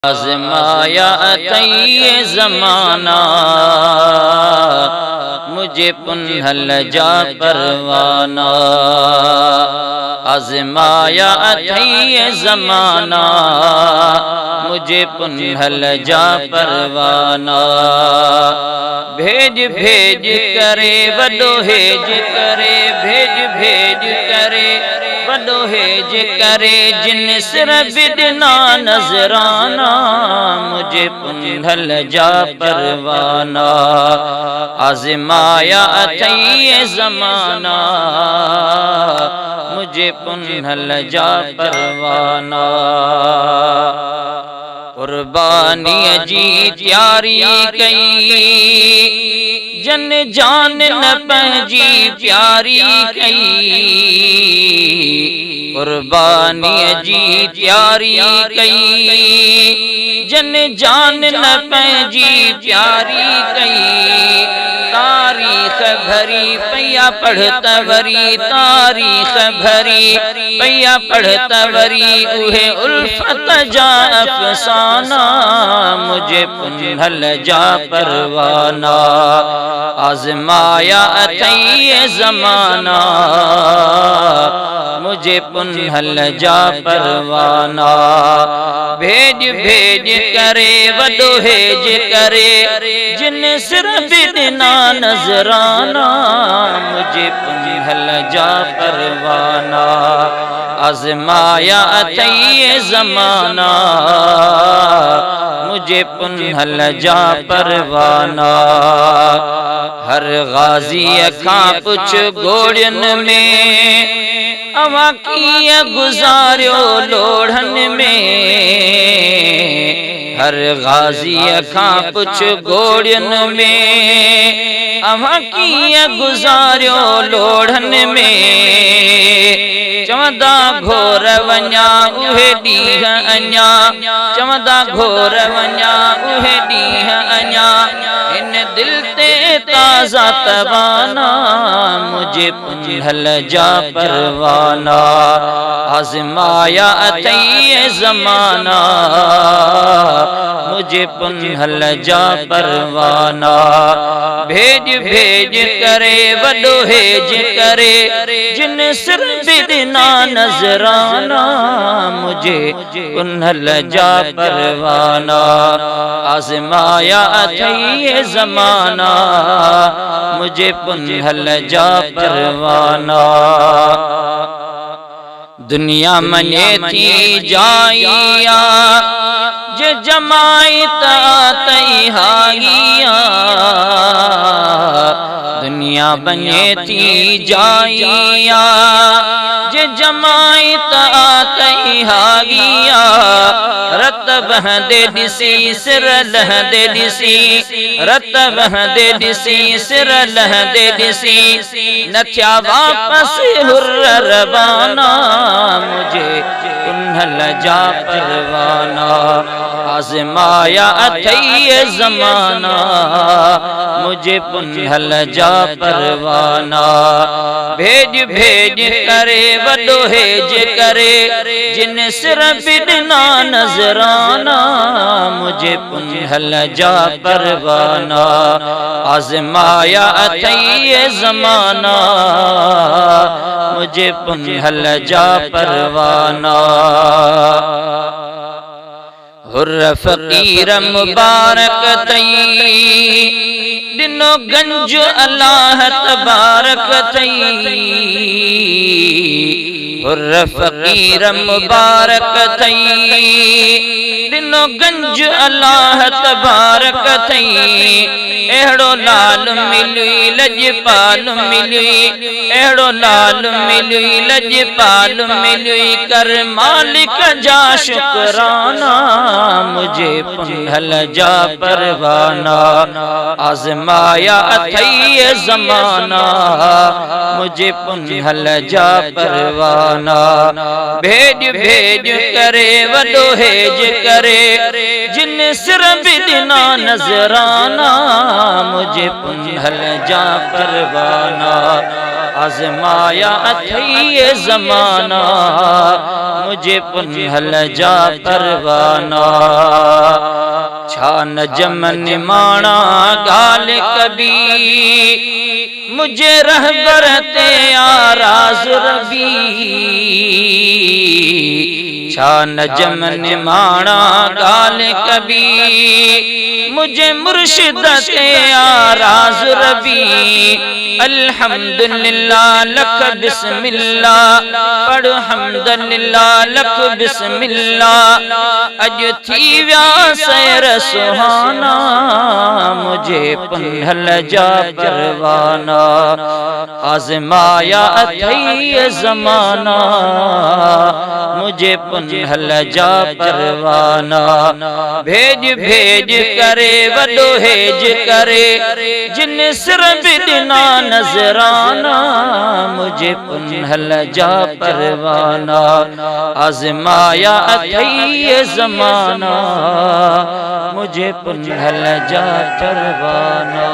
آزمایا عطیِ زمانہ مجھے پنہل جا پروانہ، آزمایا عطیِ زمانہ مجھے پنہل جا پروانہ، بھیج بھیج کرے وڈو ہیج کرے، بھیج بھیج کرے وڈو ہیج کرے، جن سر بدنا نظرانہ مجھے پنہل جا پروانہ، آزمایا عطیِ زمانہ مجھے پنہل جا پروانہ، قربانی جی تیاری کئی جن جان نہ پہنجی پیاری کئی، قربانی جی تیاری کئی جن جان نہ پہنجی پیاری کئی، تاریخ بھری پیا پڑھتا وری، تاریخ بھری پیا پڑھتا وری، اوہے الفت جا افسانہ مجھے پنہل جا پروانہ، آزمایا عطیِ زمانہ مجھے پنہل جا پروانہ، بھیج بھیج کرے وڈو ہیج کرے جن سر بدنا نظرانہ مجھے پنہل جا پروانہ، آزمایا عطیِ زمانہ مجھے پنہل جا پروانہ، ہر غازی کھاں پچھ گوڑن میں اواں کی گزاریو لوڑھن میں، ہر غازی کھاں پچھ گوڑن میں اواں کی گزاریو لوڑھن میں، چوندا گھور ونیا اوہے ڈیہ انیا، چوندا گھور ونیا اوہے ڈیہ انیا، ان دل تے تازہ توانا مجھے پنہل جا پروانہ، آزمایا عطیِ زمانہ مجھے پنہل جا پروانہ، بھیج بھیج کرے وڈو ہیج کرے جن سر بدنا نظرانہ مجھے پنہل جا پروانہ، آزمایا عطیِ زمانہ مجھے پنہل جا پروانہ، دنیا منی تھی جائیا جو جمائی تاتی ہاگیا، دنیا بنے تھی جائیا جو جمائی تاتی ہاگیا، رتب دے دسی سر لہ دے دسی، رتب دے دسی سر لہ دے دسی، نتھیا واپس ہر روانہ مجھے پنہل جا پروانہ، آزمایا عطیِ زمانہ مجھے پنہل جا پروانہ، بھیج بھیج کرے وڈو ہیج کرے جن سر بدنا نظرانہ مجھے پنہل جا پروانہ، آزمایا عطیِ زمانہ مجھے پنہل جا پروانہ، حر فقیر مبارک تئی دنو گنج اللہ تبارک تئی، حر فقیر مبارک تئی دنو گنج اللہ تبارک تئی، اہڑو لال ملوی لجپال ملوی، اہڑو لال ملوی لجپال ملوی، کر مالک جا شکرانہ مجھے پنہل جا پروانہ، آزمایا عطیِ زمانہ مجھے پنہل جا پروانہ، بھیج بھیج کرے وڈو ہیج کرے جن سر بدنا نظرانہ مجھے پنہل جا پروانہ، آزمایا اتھئی زمانہ مجھے پنہل جا پروانہ چھا نجم نمانا گال کبھی مجھے رہبر تے آراز ربی چھا نجم نمانا گال کبھی مجھے مرشد تے آراز ربی الحمدللہ لک بسم اللہ پڑھ حمدللہ لک بسم اللہ اج تھی ویا سیر سہانا مجھے پنہل جا پروانہ آزمایا اتھئی زمانہ مجھے پنہل جا پروانہ بھیج بھیج کرے وڈو ہیج کرے جن سر بدنا نظرانہ مجھے پنہل جا پروانہ آزمایا اتھئی زمانہ مجھے پنہل جا پروانہ